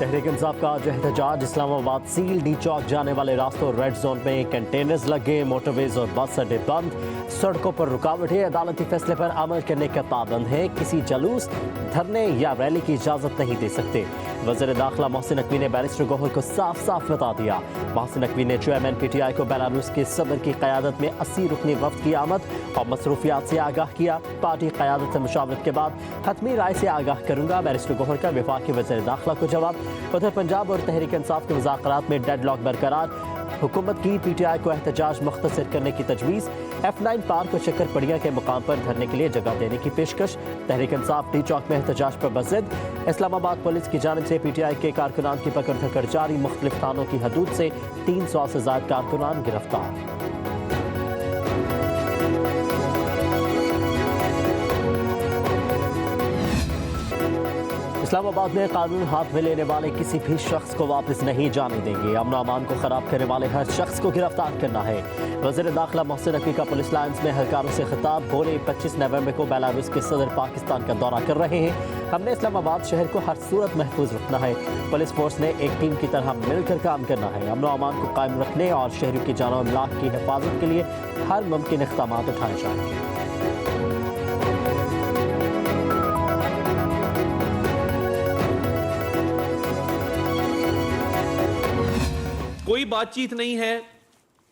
तहरीक इंसाफ का आज एहतजाज। इस्लामाबाद सील डी चौक जाने वाले रास्तों रेड जोन में कंटेनर्स लगे, मोटरवेज और बस अड्डे बंद, सड़कों पर रुकावटें। अदालती फैसले पर अमल करने का पाबंद है। किसी जुलूस, धरने या रैली की इजाजत नहीं दे सकते। वज़ीर दाखिला मोहसिन नकवी ने बैरिस्टर गौहर को साफ साफ बता दिया। मोहसिन नकवी ने चेयरमैन PTI को बेलारूस के सदर की क़यादत में 80 रुकनी वफ्द की आमद और मसरूफियात से आगाह किया। पार्टी क़यादत से मुशावरत के बाद हतमी राय से आगाह करूंगा, बैरिस्टर गौहर का वफाकी वज़ीर दाखिला को जवाब। उधर पंजाब और तहरीक इंसाफ के मुज़ाकरात में डेडलॉक बरकरार। हुकूमत की PTI को एहतजाज मुख्तसर करने की तजवीज़। F9 पार्क और शक्करपड़िया के मुकाम पर धरने के लिए जगह देने की पेशकश। तहरीक इंसाफ डी चौक में एहतजाज पर बज़िद। इस्लामाबाद पुलिस की जानिब से PTI के कारकुनान की पकड़ धकड़ जारी। मुख्तलिफ थानों की हदूद से 300 से ज़ायद कारकुनान गिरफ्तार। इस्लामाबाद में कानून हाथ में लेने वाले किसी भी शख्स को वापस नहीं जाने देंगे। अमन अमान को खराब करने वाले हर शख्स को गिरफ्तार करना है। वज़ीर दाखिला मोहसिन नकवी का पुलिस लाइन्स में एहलकारों से खिताब। बोले 25 नवंबर को बेलारूस के सदर पाकिस्तान का दौरा कर रहे हैं। हमने इस्लामाबाद शहर को हर सूरत महफूज रखना है। पुलिस फोर्स ने एक टीम की तरह मिलकर काम करना है। अमन अमान को कायम रखने और शहरों की जान और अमलाक की हिफाजत के लिए हर मुमकिन इक़दाम उठाए जाएंगे। कोई बातचीत नहीं है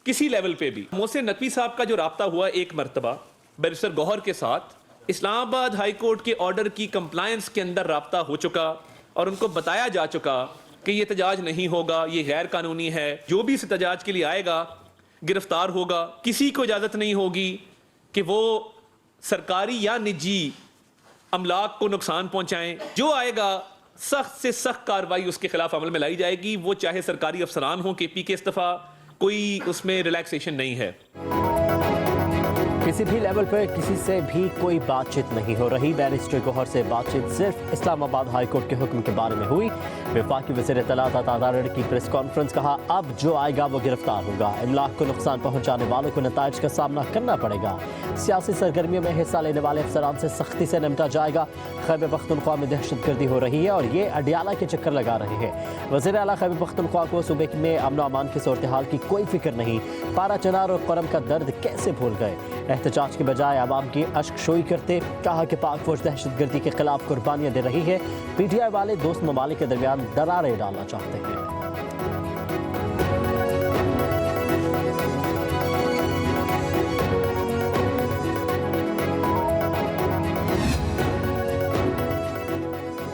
किसी लेवल पे भी। मोहसिन नकवी साहब का जो राब्ता हुआ एक मरतबा बैरिस्टर गौहर के साथ, इस्लामाबाद हाई कोर्ट के ऑर्डर की कंप्लायंस के अंदर राब्ता हो चुका और उनको बताया जा चुका कि ये एहतजाज नहीं होगा, ये गैर कानूनी है। जो भी इस एहतजाज के लिए आएगा गिरफ्तार होगा। किसी को इजाज़त नहीं होगी कि वो सरकारी या निजी अमलाक को नुकसान पहुंचाएं। जो आएगा सख्त से सख्त कार्रवाई उसके खिलाफ अमल में लाई जाएगी। वो चाहे सरकारी अफसरान हो, KP के इस्तीफा, कोई उसमें रिलैक्सेशन नहीं है। किसी भी लेवल पर किसी से भी कोई बातचीत नहीं हो रही। बैरिस्टर गौहर से बातचीत सिर्फ इस्लामाबाद हाई कोर्ट के हुक्म के बारे में हुई। वफाकी वज़ीर इत्तलात अता की प्रेस कॉन्फ्रेंस। कहा अब जो आएगा वो गिरफ्तार होगा। इमलाक को नुकसान पहुंचाने वालों को नताइज का सामना करना पड़ेगा। सियासी सरगर्मियों में हिस्सा लेने वाले अफसरान से सख्ती से निपटा जाएगा। खैबर पख्तूनख्वा में दहशतगर्दी हो रही है और ये अडियाला के चक्कर लगा रहे हैं। वज़ीर आला खैबर पख्तूनख्वा को सूबे में अमन अमान की सूरत हाल की कोई फिक्र नहीं। पारा चनार और करम का दर्द कैसे भूल गए। एहतजाज के बजाय आवाम की अश्कशोई करते। कहा कि पाक फौज दहशतगर्दी के खिलाफ कुर्बानियां दे रही है। PTI वाले दोस्त ममालिक के दरमियान दरारें डालना चाहते हैं।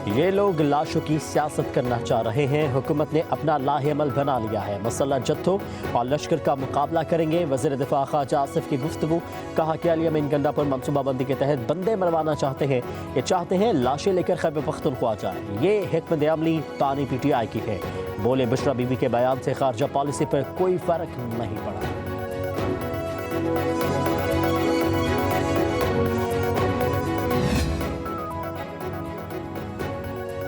ये लोग लाशों की सियासत करना चाह रहे हैं। हुकूमत ने अपना लाहेअमल बना लिया है। मसल्लह जत्थों और लश्कर का मुकाबला करेंगे। वज़ीर दिफा ख्वाजा आसिफ की गुफ्तगू। कहा कि अली अमीन गंडापुर मनसूबाबंदी के तहत बंदे मरवाना चाहते हैं। ये चाहते हैं लाशें लेकर खैबर पख्तूनख्वा जाए। ये हिकमत अमली पानी PTI की है। बोले बुशरा बीबी के बयान से खारजा पॉलिसी पर कोई फ़र्क नहीं पड़ा।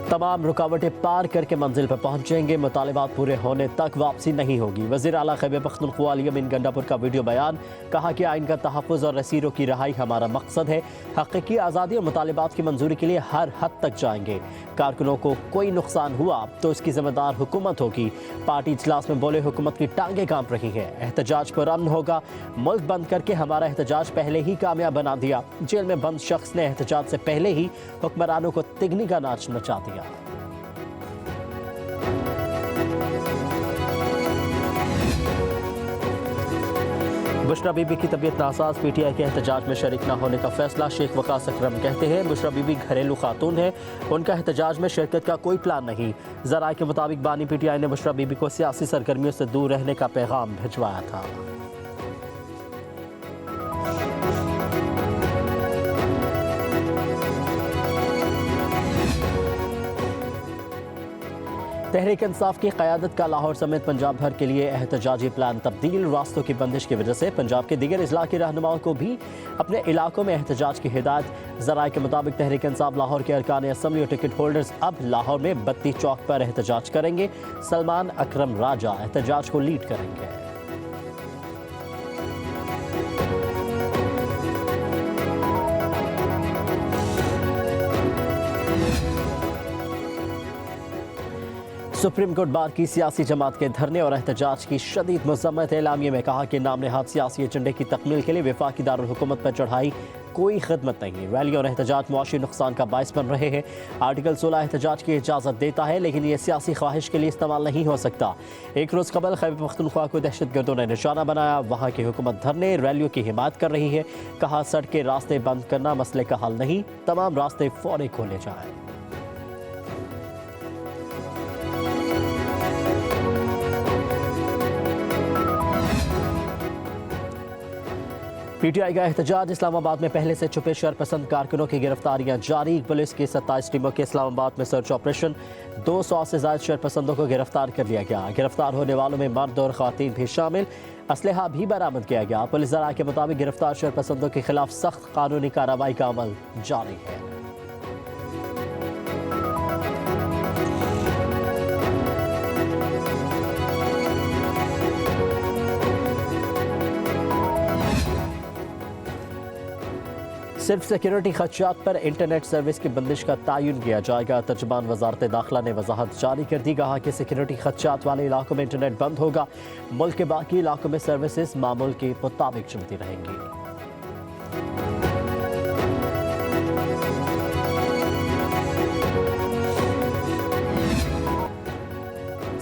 तमाम रुकावटें पार करके मंजिल पर पहुंचेंगे। मुतालिबात पूरे होने तक वापसी नहीं होगी। वज़ीर आला खैबर पख्तूनख्वा अली अमीन गंडापुर का वीडियो बयान। कहा कि आइन का तहफ़्फ़ुज़ और रसीरों की रहाई हमारा मकसद है। हक़ीक़ी आज़ादी और मुतालिबात की मंजूरी के लिए हर हद तक जाएंगे। कारकुनों को कोई नुकसान हुआ तो इसकी जिम्मेदार हुकूमत होगी। पार्टी इजलास में बोले हुकूमत की टांगें कांप रही हैं। एहतजाज पर अमन होगा। मुल्क बंद करके हमारा एहतजाज पहले ही कामयाब बना दिया। जेल में बंद शख्स ने एहतजाज से पहले ही हुक्मरानों को तिगनी का नाच नचा दिया। बुशरा बीबी की तबीयत नासाज। PTI के एहतजाज में शरीक न होने का फैसला। शेख वकास अकरम कहते हैं बुशरा बीबी घरेलू खातून है, उनका एहतजाज में शिरकत का कोई प्लान नहीं। ज़राए के मुताबिक बानी PTI ने बुशरा बीबी को सियासी सरगर्मियों से दूर रहने का पैगाम भिजवाया था। तहरीक इंसाफ की क़यादत का लाहौर समेत पंजाब भर के लिए एहतजाजी प्लान तब्दील। रास्तों की बंदिश की वजह से पंजाब के दीगर अजला के रहनुमाओं को भी अपने इलाकों में एहतजाज की हिदायत। ज़राए के मुताबिक तहरीक इंसाफ लाहौर के अरकान असम्बली और टिकट होल्डर्स अब लाहौर में बत्ती चौक पर एहतजाज करेंगे। सलमान अकरम राजा एहतजाज को लीड करेंगे। सुप्रीम कोर्ट बार की सियासी जमात के धरने और एहतजाज की शदीद मजम्मत। एलामिये में कहा कि नाम नहाद सियासी एजेंडे की तकमील के लिए वफाकी दारुल हुकूमत पर चढ़ाई कोई खिदमत नहीं है। रैली और एहतजाज मुआशी नुकसान का बायस बन रहे हैं। आर्टिकल 16 एहतजाज की इजाज़त देता है, लेकिन ये सियासी ख्वाहिश के लिए इस्तेमाल नहीं हो सकता। एक रोज़ कबल खैबर पख्तूनख्वा को दहशतगर्दों ने निशाना बनाया। वहाँ की हुकूमत धरने रैलियों की हिमायत कर रही है। कहा सड़कें रास्ते बंद करना मसले का हल नहीं, तमाम रास्ते फौरी खोले जाएं। पीटीआई का एहतजाज। इस्लामाबाद में पहले से छुपे शरपसंद कारकुनों की गिरफ्तारियां जारी। पुलिस की 27 टीमों के इस्लामाबाद में सर्च ऑपरेशन। 200 से ज्यादा शरपसंदों को गिरफ्तार कर लिया गया। गिरफ्तार होने वालों में मर्द और ख़वातीन भी शामिल। असलहा भी बरामद किया गया। पुलिस ज़रा के मुताबिक गिरफ्तार शरपसंदों के खिलाफ सख्त कानूनी कार्रवाई का अमल जारी है। सिर्फ सिक्योरिटी खदशात पर इंटरनेट सर्विस की बंदिश का तयन किया जाएगा। तर्जुमान वजारत दाखिला ने वजाहत जारी कर दी। कहा कि सिक्योरिटी खदशात वाले इलाकों में इंटरनेट बंद होगा। मुल्क के बाकी इलाकों में सर्विसेज मामूल के मुताबिक चलती रहेंगी।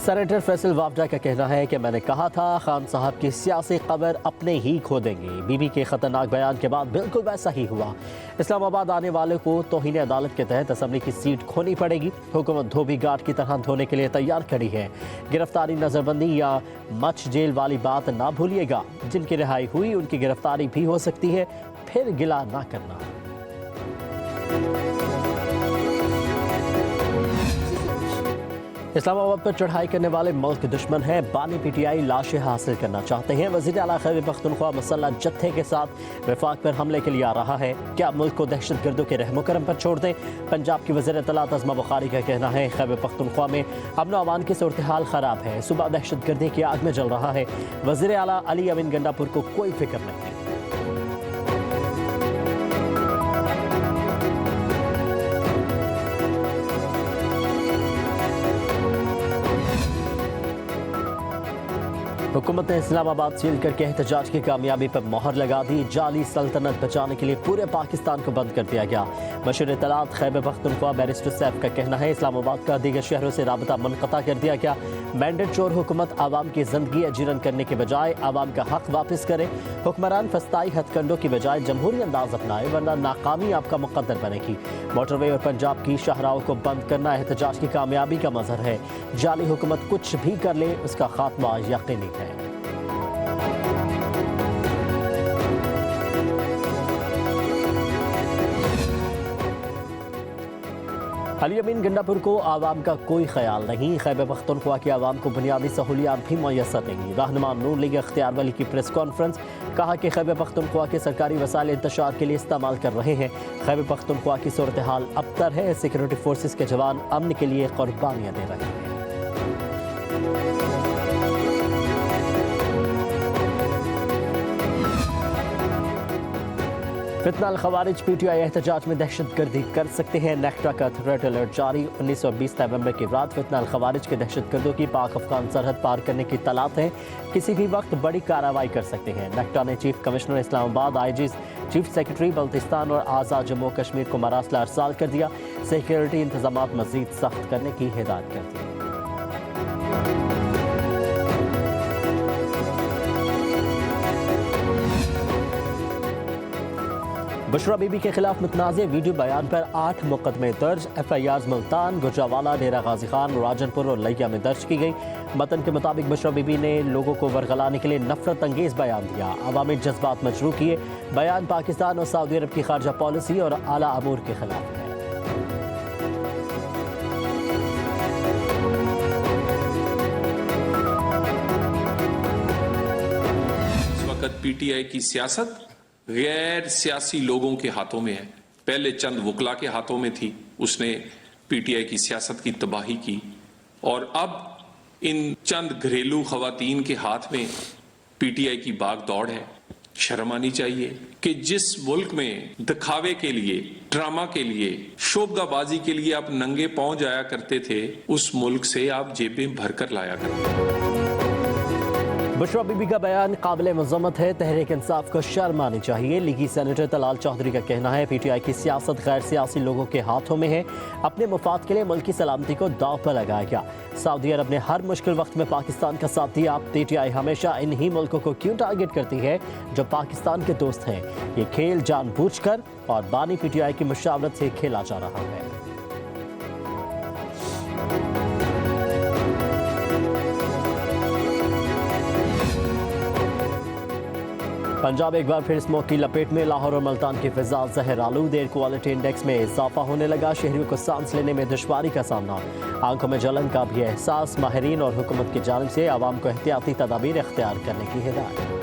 सेनेटर फैसल वावडा का कहना है कि मैंने कहा था खान साहब की सियासी कब्र अपने ही खो देंगे। बीबी के खतरनाक बयान के बाद बिल्कुल वैसा ही हुआ। इस्लामाबाद आने वाले को तौहीन अदालत के तहत असम्बली की सीट खोनी पड़ेगी। हुकूमत धोबी घाट की तरह धोने के लिए तैयार खड़ी है। गिरफ्तारी नजरबंदी या मच जेल वाली बात ना भूलिएगा। जिनकी रिहाई हुई उनकी गिरफ्तारी भी हो सकती है, फिर गिला ना करना। इस्लामाबाद पर चढ़ाई करने वाले मुल्क दुश्मन हैं। बानी पीटीआई लाशें हासिल करना चाहते हैं। वज़ीर आला खैबर पख्तूनख्वा मसल्लह जत्थे के साथ वफाक पर हमले के लिए आ रहा है। क्या मुल्क को दहशतगर्दों के रहमो करम पर छोड़ दें? पंजाब की वज़ीर इत्तलात अज़मा बुखारी का कहना है खैबर पख्तूनख्वा में अमन व अमान की सूरत हाल ख़राब है। सूबा दहशतगर्दी की आग में जल रहा है। वज़ीर आला अली अमीन गंडापुर को कोई फिक्र नहीं। हुकूमत ने इस्लामाबाद सील करके एहतजाज की कामयाबी पर मोहर लगा दी। जाली सल्तनत बचाने के लिए पूरे पाकिस्तान को बंद कर दिया गया। मशहूर इत्तलात खैबर पख्तूनख्वा बैरिस्टर सैफ का कहना है इस्लामाबाद का दीगर शहरों से राबता मुनक़ता कर दिया गया। मैंडेट चोर हुकूमत आवाम की जिंदगी अजीरन करने के बजाय आवाम का हक वापस करे। हुक्मरान फस्ताई हथकंडों की बजाय जमहूरी अंदाज अपनाए, वरना नाकामी आपका मुकद्दर बनेगी। मोटरवे और पंजाब की शाहराहों को बंद करना एहतजाज की कामयाबी का मजहर है। जाली हुकूमत कुछ भी कर ले, उसका खात्मा यकीनी है। अली अमीन गंडापुर को आवाम का कोई ख्याल नहीं। खैबर पख्तूनख्वा की आवाम को बुनियादी सहूलियात भी मुयसर नहीं। रहनुमा नूर लीग अख्तियार वली की प्रेस कॉन्फ्रेंस। कहा कि खैबर पख्तूनख्वा के सरकारी वसाइल इंतशार के लिए इस्तेमाल कर रहे हैं। खैबर पख्तूनख्वा की सूरत हाल अबतर है। सिक्योरिटी फोर्सेस के जवान अमन के लिए कुर्बानियाँ दे रहे हैं। फितना अल खवारिज पीटीआई एहतजाज में दहशतगर्दी कर सकते हैं। नेक्टा का थ्रेट अलर्ट जारी। 1920 नवंबर की रात फितना अल खवारिज के दहशतगर्दों की पाक अफगान सरहद पार करने की तलाश है। किसी भी वक्त बड़ी कार्रवाई कर सकते हैं। नेक्टा ने chief commissioner Islamabad, IG, chief secretary Baltistan और आज़ाद जम्मू कश्मीर को मरासला अरसाल कर दिया। सिक्योरिटी इंतजाम मजीद सख्त करने की हिदायत कर दी। बुशरा बीबी के खिलाफ मुतनाज़ वीडियो बयान पर 8 मुकदमे दर्ज। FIRs मुल्तान, गुजरावाला, डेरा गाजी खान, राजनपुर और लिया में दर्ज की गई। मतन के मुताबिक बुशरा बीबी ने लोगों को वरगलाने के लिए नफरत अंगेज बयान दिया। अवामी जज्बात मजरू किए। बयान पाकिस्तान और सऊदी अरब की खारजा पॉलिसी और आला अमूर के खिलाफ है। इस वक्त PTI की सियासत गैर सियासी लोगों के हाथों में है। पहले चंद वकला के हाथों में थी, उसने PTI की सियासत की तबाही की, और अब इन चंद घरेलू खवातीन के हाथ में PTI की भाग दौड़ है। शर्म आनी चाहिए कि जिस मुल्क में दिखावे के लिए, ड्रामा के लिए, शोभाबाजी के लिए आप नंगे पांव जाया करते थे, उस मुल्क से आप जेबें भरकर लाया करते। बुशरा बीबी का बयान काबिल मज़म्मत है, तहरीक इंसाफ को शर्म आनी चाहिए। लीगी सेनेटर तलाल चौधरी का कहना है पीटीआई की सियासत गैर सियासी लोगों के हाथों में है, अपने मुफाद के लिए मुल्क की सलामती को दांव पर लगाया गया। सऊदी अरब ने हर मुश्किल वक्त में पाकिस्तान का साथ दिया। पीटीआई हमेशा इन्हीं मुल्कों को क्यों टारगेट करती है जो पाकिस्तान के दोस्त हैं? ये खेल जानबूझकर और बानी पीटीआई की मुशावरत से खेला जा रहा है। पंजाब एक बार फिर स्मोक की लपेट में। लाहौर और मुल्तान की फिजा जहर आलूद। एयर क्वालिटी इंडेक्स में इजाफा होने लगा। शहरियों को सांस लेने में दुश्वारी का सामना। आंखों में जलन का भी एहसास। माहिरीन और हुकूमत की जानिब से आवाम को एहतियाती तदाबीर इख्तियार करने की हिदायत।